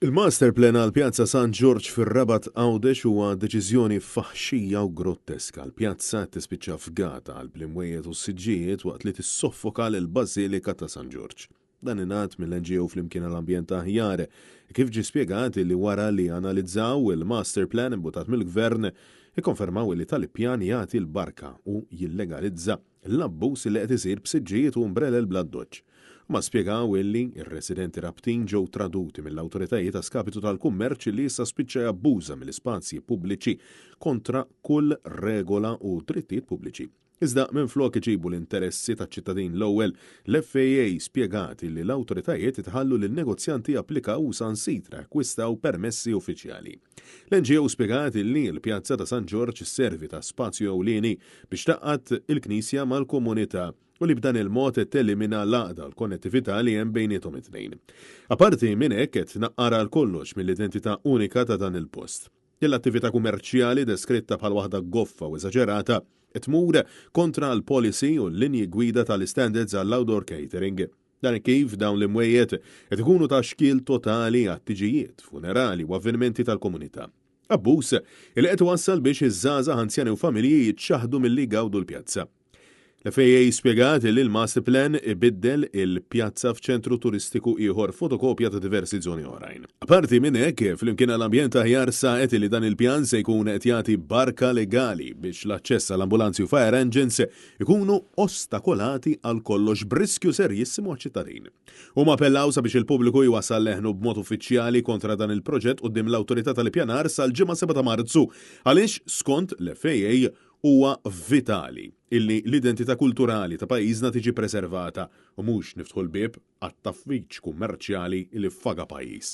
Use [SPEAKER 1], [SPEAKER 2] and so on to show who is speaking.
[SPEAKER 1] Il-master plan għal Pjazza San George fir-Rabat Għawdex huwa deċiżjoni faħxija u grotteska. L-pjazza tispiċċa f'gata għal blimwejjed u s-siġġijiet waqt li tissoffoka l-Bażilika ta' San George. Dan ingħad mill-NGO flimkien għall-Ambjent Aħjar, kif ġie spjegat li wara li analizzaw il-master plan imbutat mill-Gvern ikkonfermaw li tal-ippjan jagħti l-barka u jillegalizza l-abbuż li qed isir b'siġġijiet u umbrella bla doġġ. Ma spjegaw illi ir-residenti rabtin ġew traduti mill-awtoritajiet ta' skapitu tal-kummerċ li issa spiċċa jabbuża mill-ispazji pubbliċi kontra kull regola u drittijiet pubbliċi. Iżda minflok iġibu l-interessi taċ-ċittadin l-ewwel, l-FAA spjegati li l-awtoritajiet itħallu lil negozjanti applikaw sansitra akkwistaw permessi uffiċjali. L-NGO spjegati li l-pjazza ta' San George servi ta' spazju ewlieni biex taqqat il-Knisja mal-komunità u li b'dan il-mod telimina l-għaqda l-konnettività li hemm bejniethom it-tnejn. Aparti minn hekk qed tnaqqara l-kollox mill-identità unika ta' dan il-post. L-attività kummerċjali deskritta bħal waħda goffa u eżaġerata tmur kontra l-policy u l-linji gwida tal-standards għall-outdoor catering. Dan kif dawn l-imwejjed qed ikunu ta' xkiel totali għat-tiġijiet, funerali u avvenimenti tal-komunità. Abbuż il qed wassal biex iż-żgħażagħ anzjani u familji jiċċaħdu milli jgawdu l-pjazza. L-FAA spjegat li l-master plan ibiddel il-pjazza f'ċentru turistiku ieħor fotokopja ta' diversi żoni oħrajn. Aparti minn hekk, flimkien għall-Ambjent Aħjar saqet li dan il-pjan se jkun qed jagħti barka legali biex l-aċċess għall-ambulanzi u fire engines ikunu ostakolati għal kollox b'riskju serjissimu għaċ-ċittadin. Huma appellaw sabiex il-pubbliku jwassal leħnu b'mod uffiċjali kontra dan il-proġett quddiem l-awtorità tal-ippjanar sal-ġimgħa 7 ta' Marzu għaliex skont l-FAA huwa vitali illi l-identità kulturali ta' pajjiżna tiġi preservata u mhux niftħu l-bieb għat-taffiċ kummerċjali li ffaga pajjiż.